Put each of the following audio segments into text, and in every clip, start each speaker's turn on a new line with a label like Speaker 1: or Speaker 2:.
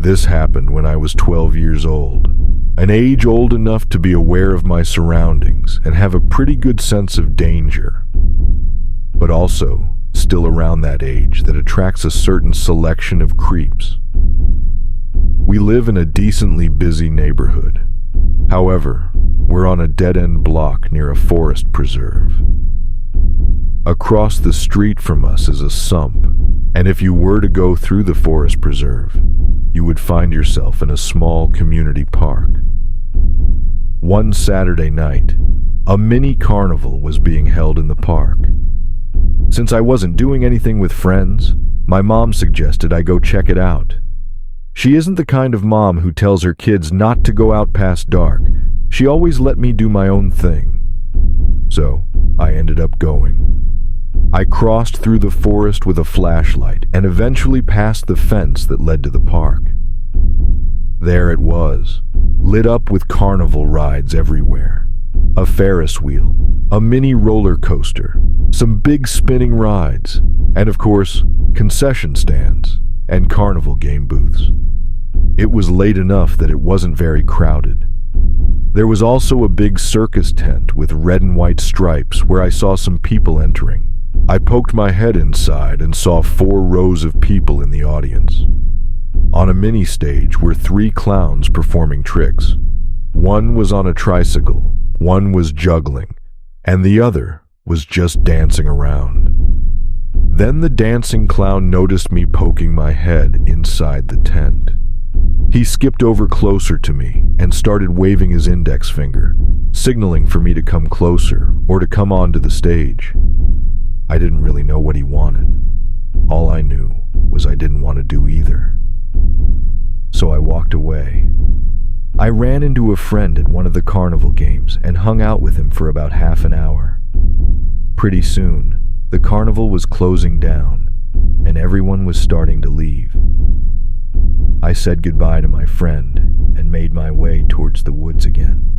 Speaker 1: This happened when I was 12 years old, an age old enough to be aware of my surroundings and have a pretty good sense of danger, but also still around that age that attracts a certain selection of creeps. We live in a decently busy neighborhood. However, we're on a dead-end block near a forest preserve. Across the street from us is a sump, and if you were to go through the forest preserve, you would find yourself in a small community park. One Saturday night, a mini carnival was being held in the park. Since I wasn't doing anything with friends, my mom suggested I go check it out. She isn't the kind of mom who tells her kids not to go out past dark. She always let me do my own thing. So, I ended up going. I crossed through the forest with a flashlight and eventually passed the fence that led to the park. There it was, lit up with carnival rides everywhere. A Ferris wheel, a mini roller coaster, some big spinning rides, and of course, concession stands and carnival game booths. It was late enough that it wasn't very crowded. There was also a big circus tent with red and white stripes where I saw some people entering. I poked my head inside and saw 4 rows of people in the audience. On a mini stage were 3 clowns performing tricks. One was on a tricycle, one was juggling, and the other was just dancing around. Then the dancing clown noticed me poking my head inside the tent. He skipped over closer to me and started waving his index finger, signaling for me to come closer or to come onto the stage. I didn't really know what he wanted. All I knew was I didn't want to do either. So I walked away. I ran into a friend at one of the carnival games and hung out with him for about half an hour. Pretty soon, the carnival was closing down, and everyone was starting to leave. I said goodbye to my friend and made my way towards the woods again.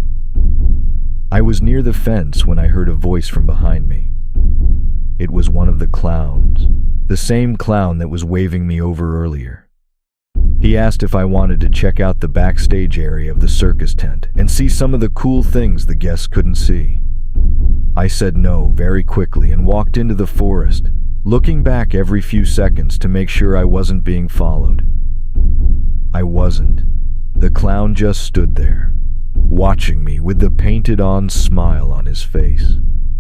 Speaker 1: I was near the fence when I heard a voice from behind me. It was one of the clowns, the same clown that was waving me over earlier. He asked if I wanted to check out the backstage area of the circus tent and see some of the cool things the guests couldn't see. I said no very quickly and walked into the forest, looking back every few seconds to make sure I wasn't being followed. I wasn't. The clown just stood there, watching me with the painted-on smile on his face,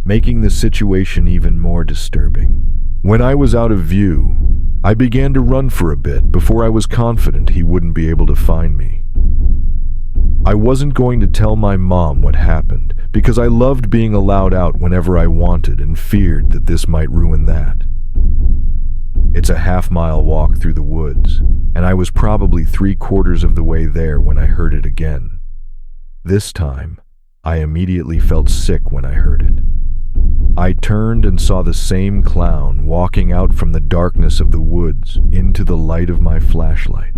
Speaker 1: making the situation even more disturbing. When I was out of view, I began to run for a bit before I was confident he wouldn't be able to find me. I wasn't going to tell my mom what happened because I loved being allowed out whenever I wanted and feared that this might ruin that. It's a half-mile walk through the woods, and I was probably 3/4 of the way there when I heard it again. This time, I immediately felt sick when I heard it. I turned and saw the same clown walking out from the darkness of the woods into the light of my flashlight.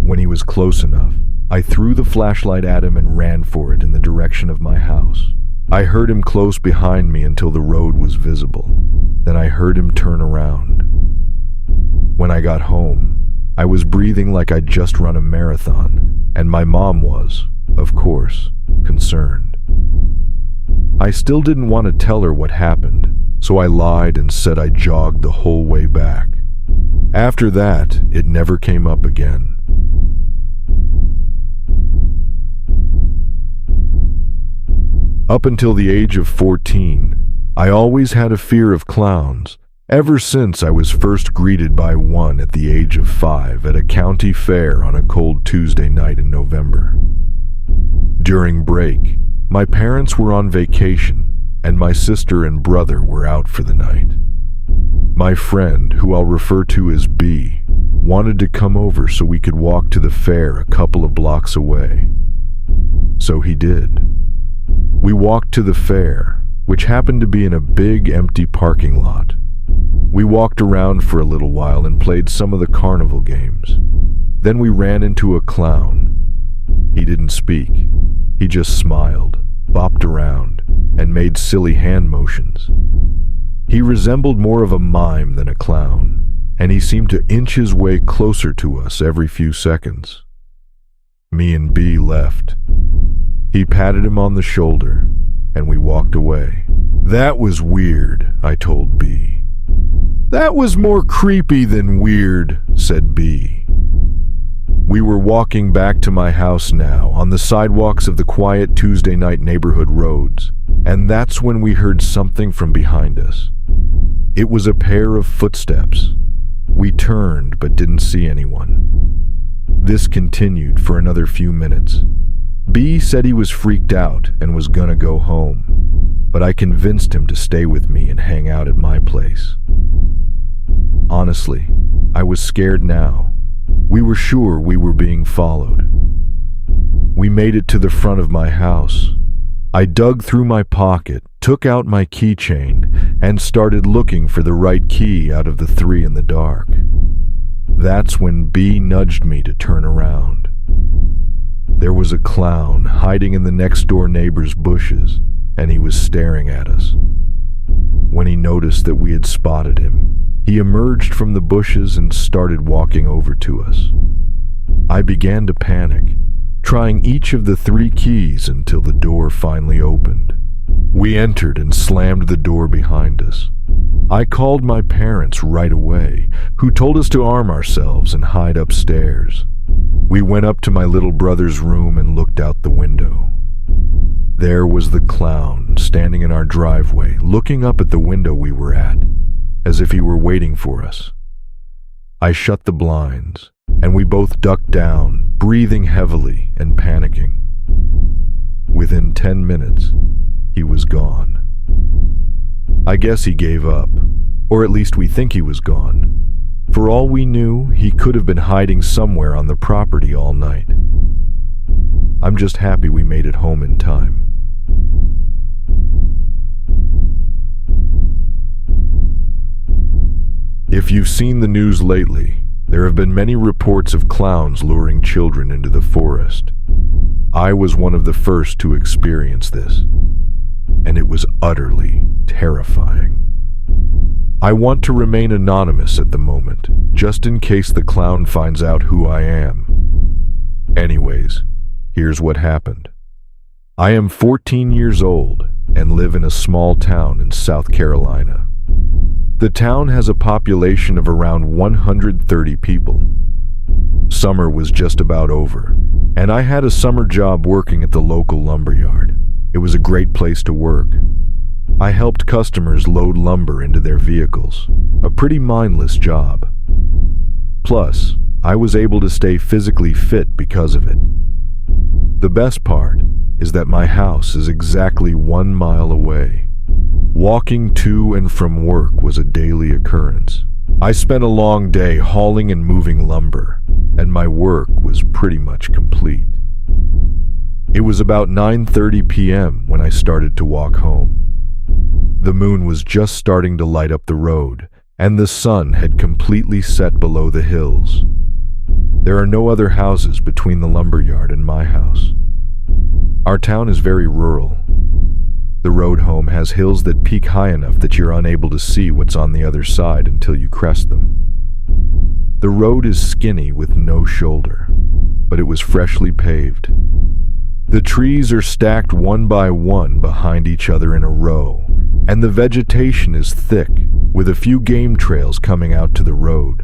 Speaker 1: When he was close enough, I threw the flashlight at him and ran for it in the direction of my house. I heard him close behind me until the road was visible. Then I heard him turn around. When I got home, I was breathing like I'd just run a marathon, and my mom was, of course, concerned. I still didn't want to tell her what happened, so I lied and said I jogged the whole way back. After that, it never came up again. Up until the age of 14, I always had a fear of clowns, ever since I was first greeted by one at the age of 5 at a county fair on a cold Tuesday night in November. During break, my parents were on vacation, and my sister and brother were out for the night. My friend, who I'll refer to as B, wanted to come over so we could walk to the fair a couple of blocks away. So he did. We walked to the fair, which happened to be in a big empty parking lot. We walked around for a little while and played some of the carnival games. Then we ran into a clown. He didn't speak. He just smiled, bopped around, and made silly hand motions. He resembled more of a mime than a clown, and he seemed to inch his way closer to us every few seconds. Me and B left. He patted him on the shoulder, and we walked away. "That was weird," I told B. "That was more creepy than weird," said B. We were walking back to my house now on the sidewalks of the quiet Tuesday night neighborhood roads, and that's when we heard something from behind us. It was a pair of footsteps. We turned but didn't see anyone. This continued for another few minutes. B said he was freaked out and was gonna go home, but I convinced him to stay with me and hang out at my place. Honestly, I was scared now. We were sure we were being followed. We made it to the front of my house. I dug through my pocket, took out my keychain, and started looking for the right key out of the three in the dark. That's when B nudged me to turn around. There was a clown hiding in the next-door neighbor's bushes, and he was staring at us. When he noticed that we had spotted him, he emerged from the bushes and started walking over to us. I began to panic, trying each of the three keys until the door finally opened. We entered and slammed the door behind us. I called my parents right away, who told us to arm ourselves and hide upstairs. We went up to my little brother's room and looked out the window. There was the clown standing in our driveway, looking up at the window we were at, as if he were waiting for us. I shut the blinds, and we both ducked down, breathing heavily and panicking. Within 10 minutes, he was gone. I guess he gave up, or at least we think he was gone. For all we knew, he could have been hiding somewhere on the property all night. I'm just happy we made it home in time. If you've seen the news lately, there have been many reports of clowns luring children into the forest. I was one of the first to experience this, and it was utterly terrifying. I want to remain anonymous at the moment, just in case the clown finds out who I am. Anyways, here's what happened. I am 14 years old and live in a small town in South Carolina. The town has a population of around 130 people. Summer was just about over, and I had a summer job working at the local lumberyard. It was a great place to work. I helped customers load lumber into their vehicles, a pretty mindless job. Plus, I was able to stay physically fit because of it. The best part is that my house is exactly 1 mile away. Walking to and from work was a daily occurrence. I spent a long day hauling and moving lumber, and my work was pretty much complete. It was about 9:30 p.m. when I started to walk home. The moon was just starting to light up the road, and the sun had completely set below the hills. There are no other houses between the lumberyard and my house. Our town is very rural. The road home has hills that peak high enough that you're unable to see what's on the other side until you crest them. The road is skinny with no shoulder, but it was freshly paved. The trees are stacked one by one behind each other in a row, and the vegetation is thick, with a few game trails coming out to the road.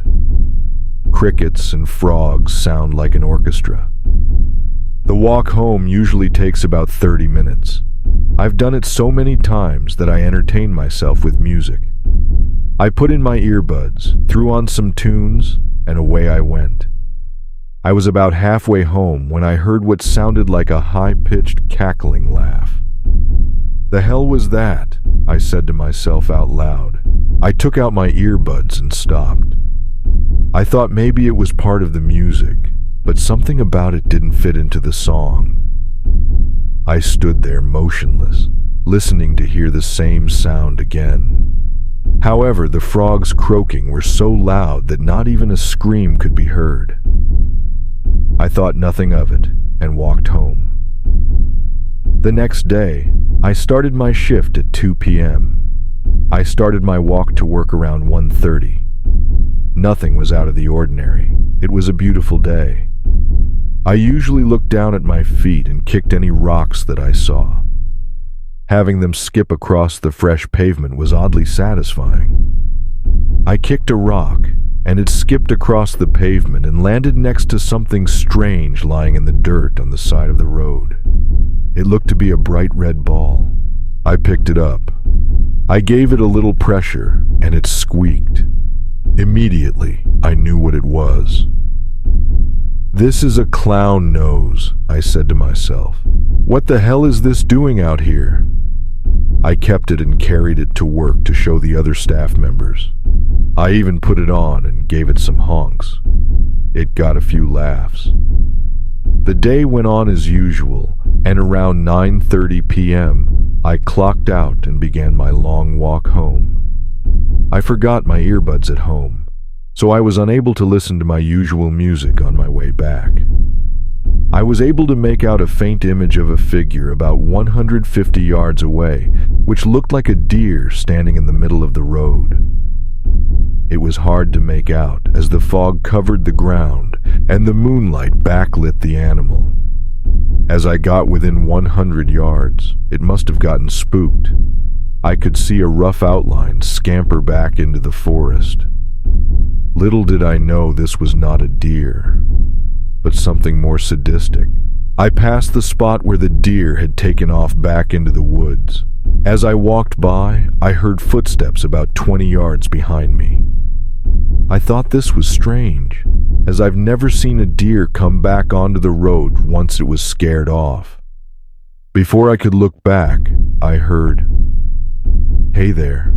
Speaker 1: Crickets and frogs sound like an orchestra. The walk home usually takes about 30 minutes. I've done it so many times that I entertain myself with music. I put in my earbuds, threw on some tunes, and away I went. I was about halfway home when I heard what sounded like a high-pitched cackling laugh. "The hell was that?" I said to myself out loud. I took out my earbuds and stopped. I thought maybe it was part of the music, but something about it didn't fit into the song. I stood there motionless, listening to hear the same sound again. However, the frogs croaking were so loud that not even a scream could be heard. I thought nothing of it and walked home. The next day, I started my shift at 2 p.m. I started my walk to work around 1:30. Nothing was out of the ordinary. It was a beautiful day. I usually looked down at my feet and kicked any rocks that I saw. Having them skip across the fresh pavement was oddly satisfying. I kicked a rock, and it skipped across the pavement and landed next to something strange lying in the dirt on the side of the road. It looked to be a bright red ball. I picked it up. I gave it a little pressure, and it squeaked. Immediately, I knew what it was. "This is a clown nose," I said to myself. "What the hell is this doing out here?" I kept it and carried it to work to show the other staff members. I even put it on and gave it some honks. It got a few laughs. The day went on as usual, and around 9:30 p.m., I clocked out and began my long walk home. I forgot my earbuds at home, so I was unable to listen to my usual music on my way back. I was able to make out a faint image of a figure about 150 yards away, which looked like a deer standing in the middle of the road. It was hard to make out as the fog covered the ground and the moonlight backlit the animal. As I got within 100 yards, it must have gotten spooked. I could see a rough outline scamper back into the forest. Little did I know this was not a deer, but something more sadistic. I passed the spot where the deer had taken off back into the woods. As I walked by, I heard footsteps about 20 yards behind me. I thought this was strange, as I've never seen a deer come back onto the road once it was scared off. Before I could look back, I heard, "Hey there."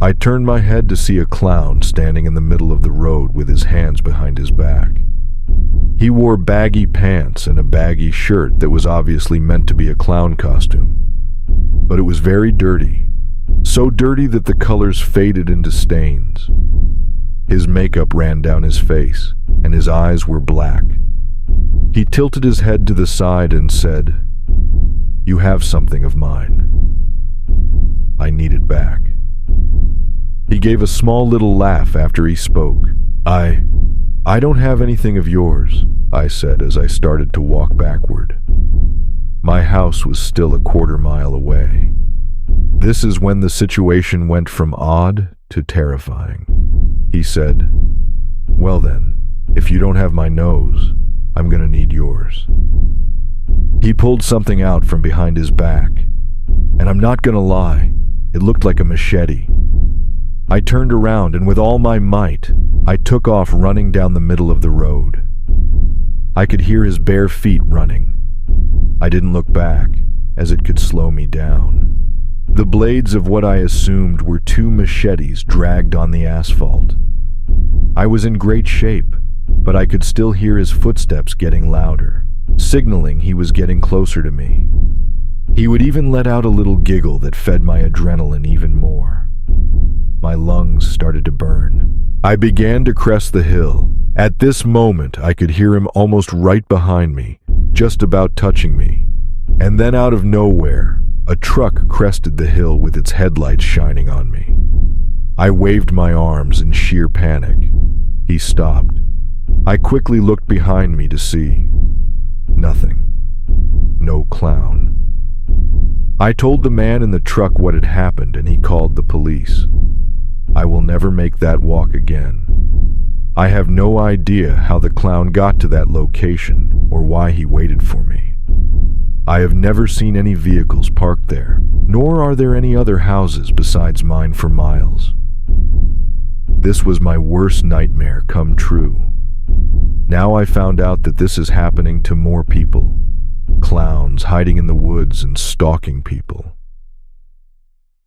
Speaker 1: I turned my head to see a clown standing in the middle of the road with his hands behind his back. He wore baggy pants and a baggy shirt that was obviously meant to be a clown costume. But it was very dirty, so dirty that the colors faded into stains. His makeup ran down his face, and his eyes were black. He tilted his head to the side and said, "You have something of mine. I need it back." He gave a small little laugh after he spoke. I don't have anything of yours," I said as I started to walk backward. My house was still a quarter-mile away. This is when the situation went from odd to terrifying. He said, "Well then, if you don't have my nose, I'm gonna need yours." He pulled something out from behind his back, and I'm not gonna lie, it looked like a machete. I turned around and with all my might, I took off running down the middle of the road. I could hear his bare feet running. I didn't look back, as it could slow me down. The blades of what I assumed were two machetes dragged on the asphalt. I was in great shape, but I could still hear his footsteps getting louder, signaling he was getting closer to me. He would even let out a little giggle that fed my adrenaline even more. My lungs started to burn. I began to crest the hill. At this moment, I could hear him almost right behind me, just about touching me. And then out of nowhere, a truck crested the hill with its headlights shining on me. I waved my arms in sheer panic. He stopped. I quickly looked behind me to see nothing. No clown. I told the man in the truck what had happened and he called the police. I will never make that walk again. I have no idea how the clown got to that location or why he waited for me. I have never seen any vehicles parked there, nor are there any other houses besides mine for miles. This was my worst nightmare come true. Now I found out that this is happening to more people. Clowns hiding in the woods and stalking people.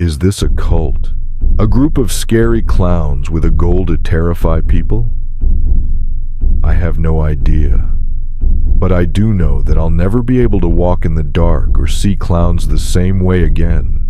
Speaker 1: Is this a cult? A group of scary clowns with a goal to terrify people? I have no idea. But I do know that I'll never be able to walk in the dark or see clowns the same way again.